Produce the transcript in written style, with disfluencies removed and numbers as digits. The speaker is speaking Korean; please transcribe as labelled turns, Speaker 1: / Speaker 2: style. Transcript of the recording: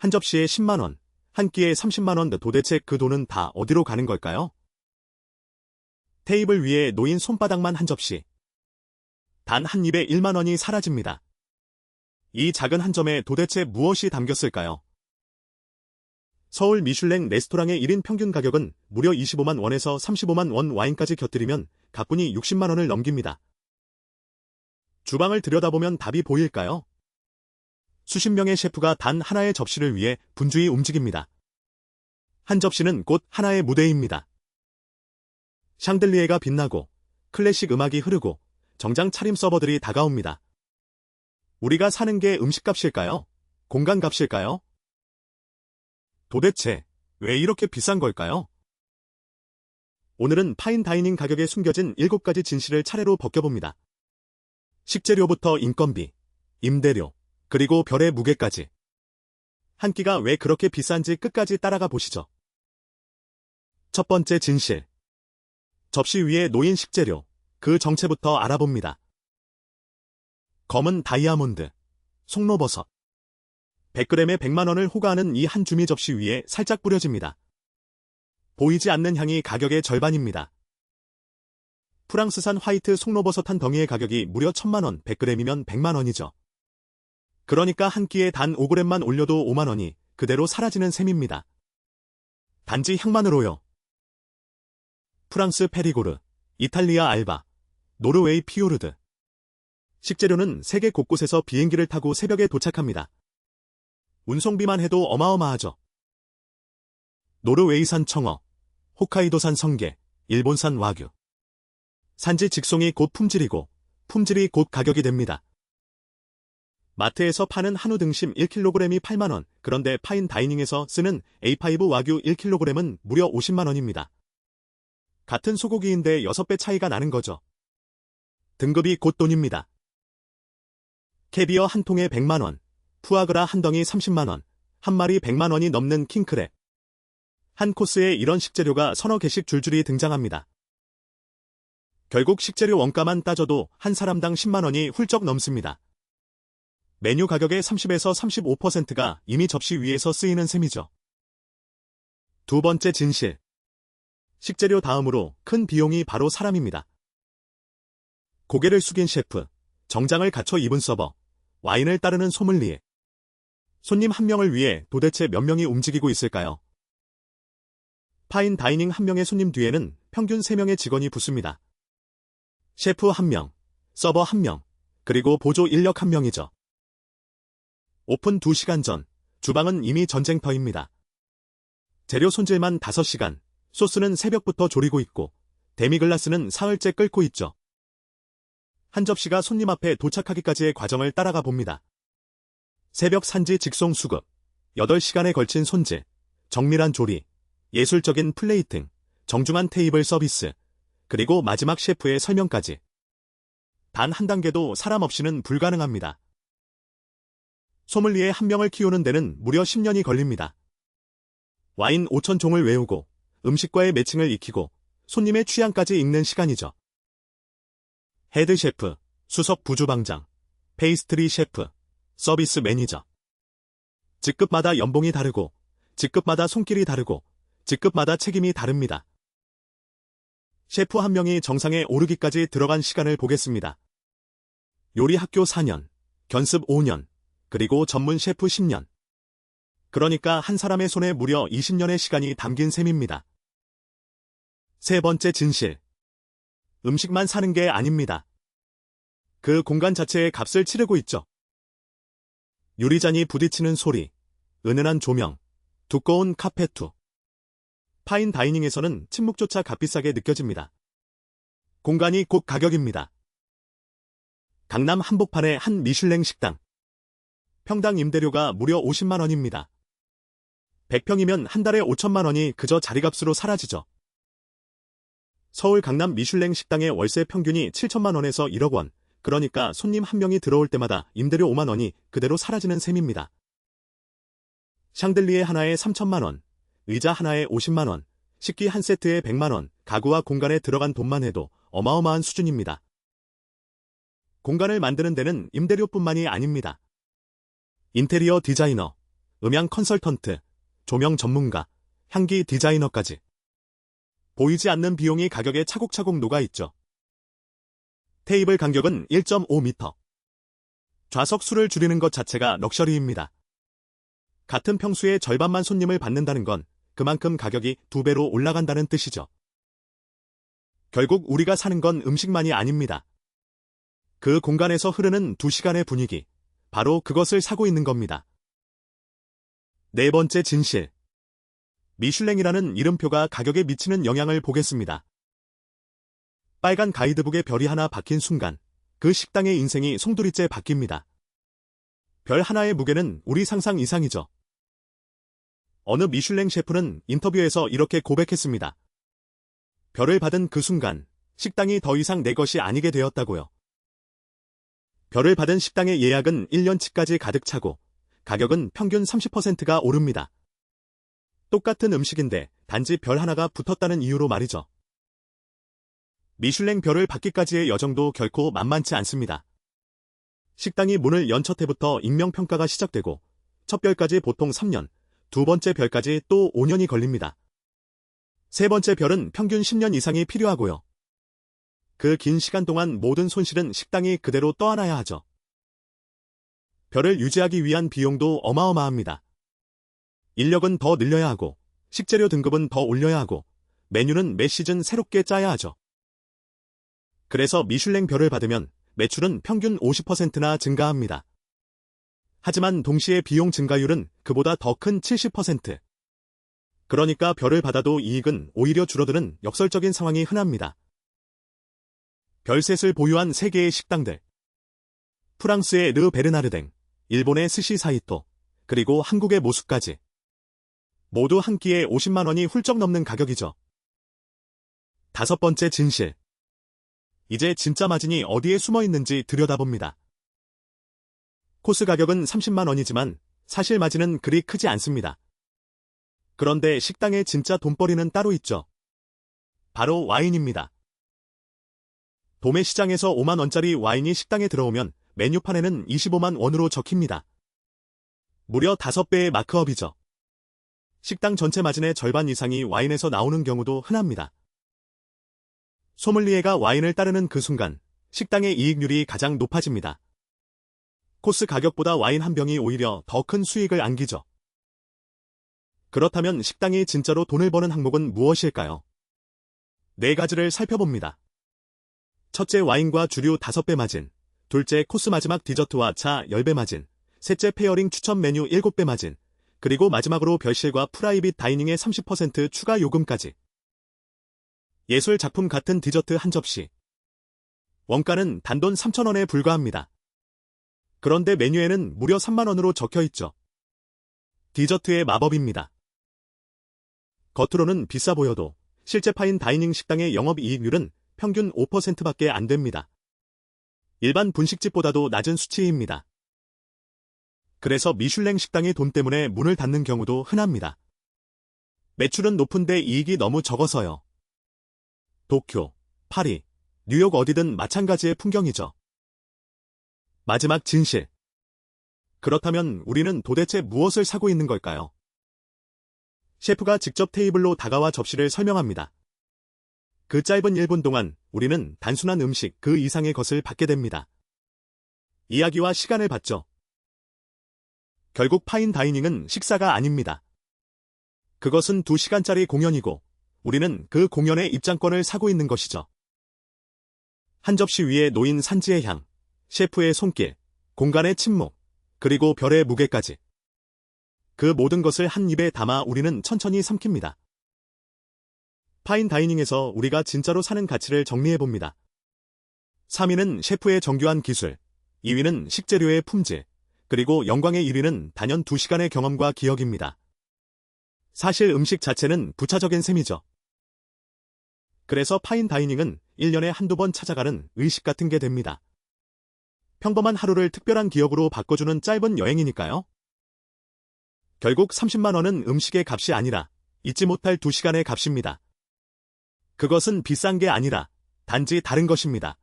Speaker 1: 한 접시에 10만원, 한 끼에 30만원, 도대체 그 돈은 다 어디로 가는 걸까요? 테이블 위에 놓인 손바닥만 한 접시. 단 한 입에 1만원이 사라집니다. 이 작은 한 점에 도대체 무엇이 담겼을까요? 서울 미슐랭 레스토랑의 1인 평균 가격은 무려 25만 원에서 35만 원, 와인까지 곁들이면 가뿐히 60만 원을 넘깁니다. 주방을 들여다보면 답이 보일까요? 수십 명의 셰프가 단 하나의 접시를 위해 분주히 움직입니다. 한 접시는 곧 하나의 무대입니다. 샹들리에가 빛나고 클래식 음악이 흐르고 정장 차림 서버들이 다가옵니다. 우리가 사는 게 음식값일까요? 공간값일까요? 도대체 왜 이렇게 비싼 걸까요? 오늘은 파인다이닝 가격에 숨겨진 7가지 진실을 차례로 벗겨봅니다. 식재료부터 인건비, 임대료, 그리고 별의 무게까지. 한 끼가 왜 그렇게 비싼지 끝까지 따라가 보시죠. 첫 번째 진실. 접시 위에 놓인 식재료, 그 정체부터 알아봅니다. 검은 다이아몬드, 송로버섯. 100g에 100만 원을 호가하는 이 한 주미 접시 위에 살짝 뿌려집니다. 보이지 않는 향이 가격의 절반입니다. 프랑스산 화이트 송로버섯 한 덩이의 가격이 무려 1000만 원, 100g이면 100만 원이죠. 그러니까 한 끼에 단 5g만 올려도 5만 원이 그대로 사라지는 셈입니다. 단지 향만으로요. 프랑스 페리고르, 이탈리아 알바, 노르웨이 피오르드. 식재료는 세계 곳곳에서 비행기를 타고 새벽에 도착합니다. 운송비만 해도 어마어마하죠. 노르웨이산 청어, 홋카이도산 성게, 일본산 와규. 산지 직송이 곧 품질이고 품질이 곧 가격이 됩니다. 마트에서 파는 한우 등심 1kg이 8만 원, 그런데 파인 다이닝에서 쓰는 A5 와규 1kg은 무려 50만 원입니다. 같은 소고기인데 6배 차이가 나는 거죠. 등급이 곧 돈입니다. 캐비어 한 통에 100만 원, 푸아그라 한 덩이 30만 원, 한 마리 100만 원이 넘는 킹크랩. 한 코스에 이런 식재료가 서너 개씩 줄줄이 등장합니다. 결국 식재료 원가만 따져도 한 사람당 10만 원이 훌쩍 넘습니다. 메뉴 가격의 30에서 35%가 이미 접시 위에서 쓰이는 셈이죠. 두 번째 진실. 식재료 다음으로 큰 비용이 바로 사람입니다. 고개를 숙인 셰프, 정장을 갖춰 입은 서버, 와인을 따르는 소믈리에. 손님 한 명을 위해 도대체 몇 명이 움직이고 있을까요? 파인 다이닝 한 명의 손님 뒤에는 평균 3명의 직원이 붙습니다. 셰프 1명, 서버 1명, 그리고 보조 인력 1명이죠. 오픈 2시간 전, 주방은 이미 전쟁터입니다. 재료 손질만 5시간, 소스는 새벽부터 조리고 있고, 데미글라스는 사흘째 끓고 있죠. 한 접시가 손님 앞에 도착하기까지의 과정을 따라가 봅니다. 새벽 산지 직송 수급, 8시간에 걸친 손질, 정밀한 조리, 예술적인 플레이팅, 정중한 테이블 서비스, 그리고 마지막 셰프의 설명까지. 단 한 단계도 사람 없이는 불가능합니다. 소믈리에 한 명을 키우는 데는 무려 10년이 걸립니다. 와인 5,000종을 외우고 음식과의 매칭을 익히고 손님의 취향까지 읽는 시간이죠. 헤드 셰프, 수석 부주방장, 페이스트리 셰프, 서비스 매니저. 직급마다 연봉이 다르고, 직급마다 손길이 다르고, 직급마다 책임이 다릅니다. 셰프 한 명이 정상에 오르기까지 들어간 시간을 보겠습니다. 요리 학교 4년, 견습 5년, 그리고 전문 셰프 10년. 그러니까 한 사람의 손에 무려 20년의 시간이 담긴 셈입니다. 세 번째 진실. 음식만 사는 게 아닙니다. 그 공간 자체의 값을 치르고 있죠. 유리잔이 부딪히는 소리, 은은한 조명, 두꺼운 카페투. 파인 다이닝에서는 침묵조차 값비싸게 느껴집니다. 공간이 곧 가격입니다. 강남 한복판의 한 미슐랭 식당. 평당 임대료가 무려 50만 원입니다. 100평이면 한 달에 5천만 원이 그저 자리값으로 사라지죠. 서울 강남 미슐랭 식당의 월세 평균이 7천만 원에서 1억 원, 그러니까 손님 한 명이 들어올 때마다 임대료 5만 원이 그대로 사라지는 셈입니다. 샹들리에 하나에 3천만 원, 의자 하나에 50만 원, 식기 한 세트에 100만 원, 가구와 공간에 들어간 돈만 해도 어마어마한 수준입니다. 공간을 만드는 데는 임대료뿐만이 아닙니다. 인테리어 디자이너, 음향 컨설턴트, 조명 전문가, 향기 디자이너까지. 보이지 않는 비용이 가격에 차곡차곡 녹아있죠. 테이블 간격은 1.5m. 좌석 수를 줄이는 것 자체가 럭셔리입니다. 같은 평수의 절반만 손님을 받는다는 건 그만큼 가격이 2배로 올라간다는 뜻이죠. 결국 우리가 사는 건 음식만이 아닙니다. 그 공간에서 흐르는 2시간의 분위기, 바로 그것을 사고 있는 겁니다. 네 번째 진실. 미슐랭이라는 이름표가 가격에 미치는 영향을 보겠습니다. 빨간 가이드북에 별이 하나 박힌 순간 그 식당의 인생이 송두리째 바뀝니다. 별 하나의 무게는 우리 상상 이상이죠. 어느 미슐랭 셰프는 인터뷰에서 이렇게 고백했습니다. 별을 받은 그 순간 식당이 더 이상 내 것이 아니게 되었다고요. 별을 받은 식당의 예약은 1년치까지 가득 차고 가격은 평균 30%가 오릅니다. 똑같은 음식인데 단지 별 하나가 붙었다는 이유로 말이죠. 미슐랭 별을 받기까지의 여정도 결코 만만치 않습니다. 식당이 문을 연 첫 해부터 익명평가가 시작되고 첫 별까지 보통 3년, 두 번째 별까지 또 5년이 걸립니다. 세 번째 별은 평균 10년 이상이 필요하고요. 그 긴 시간 동안 모든 손실은 식당이 그대로 떠안아야 하죠. 별을 유지하기 위한 비용도 어마어마합니다. 인력은 더 늘려야 하고, 식재료 등급은 더 올려야 하고, 메뉴는 매 시즌 새롭게 짜야 하죠. 그래서 미슐랭 별을 받으면 매출은 평균 50%나 증가합니다. 하지만 동시에 비용 증가율은 그보다 더 큰 70%. 그러니까 별을 받아도 이익은 오히려 줄어드는 역설적인 상황이 흔합니다. 별셋을 보유한 3개의 식당들. 프랑스의 르 베르나르댕, 일본의 스시 사이토, 그리고 한국의 모수까지. 모두 한 끼에 50만 원이 훌쩍 넘는 가격이죠. 다섯 번째 진실. 이제 진짜 마진이 어디에 숨어 있는지 들여다봅니다. 코스 가격은 30만 원이지만 사실 마진은 그리 크지 않습니다. 그런데 식당에 진짜 돈벌이는 따로 있죠. 바로 와인입니다. 도매 시장에서 5만 원짜리 와인이 식당에 들어오면 메뉴판에는 25만 원으로 적힙니다. 무려 5배의 마크업이죠. 식당 전체 마진의 절반 이상이 와인에서 나오는 경우도 흔합니다. 소믈리에가 와인을 따르는 그 순간 식당의 이익률이 가장 높아집니다. 코스 가격보다 와인 한 병이 오히려 더 큰 수익을 안기죠. 그렇다면 식당이 진짜로 돈을 버는 항목은 무엇일까요? 4가지를 살펴봅니다. 첫째, 와인과 주류 5배 마진. 둘째, 코스 마지막 디저트와 차 10배 마진. 셋째, 페어링 추천 메뉴 7배 마진. 그리고 마지막으로 별실과 프라이빗 다이닝의 30% 추가 요금까지. 예술 작품 같은 디저트 한 접시. 원가는 단돈 3,000원에 불과합니다. 그런데 메뉴에는 무려 3만 원으로 적혀 있죠. 디저트의 마법입니다. 겉으로는 비싸 보여도 실제 파인 다이닝 식당의 영업이익률은 평균 5%밖에 안 됩니다. 일반 분식집보다도 낮은 수치입니다. 그래서 미슐랭 식당이 돈 때문에 문을 닫는 경우도 흔합니다. 매출은 높은데 이익이 너무 적어서요. 도쿄, 파리, 뉴욕 어디든 마찬가지의 풍경이죠. 마지막 진실. 그렇다면 우리는 도대체 무엇을 사고 있는 걸까요? 셰프가 직접 테이블로 다가와 접시를 설명합니다. 그 짧은 1분 동안 우리는 단순한 음식 그 이상의 것을 받게 됩니다. 이야기와 시간을 받죠. 결국 파인 다이닝은 식사가 아닙니다. 그것은 2시간짜리 공연이고 우리는 그 공연의 입장권을 사고 있는 것이죠. 한 접시 위에 놓인 산지의 향, 셰프의 손길, 공간의 침묵, 그리고 별의 무게까지. 그 모든 것을 한 입에 담아 우리는 천천히 삼킵니다. 파인 다이닝에서 우리가 진짜로 사는 가치를 정리해봅니다. 3위는 셰프의 정교한 기술, 2위는 식재료의 품질, 그리고 영광의 1위는 단연 2시간의 경험과 기억입니다. 사실 음식 자체는 부차적인 셈이죠. 그래서 파인 다이닝은 1년에 한두 번 찾아가는 의식 같은 게 됩니다. 평범한 하루를 특별한 기억으로 바꿔주는 짧은 여행이니까요. 결국 30만 원은 음식의 값이 아니라 잊지 못할 2시간의 값입니다. 그것은 비싼 게 아니라 단지 다른 것입니다.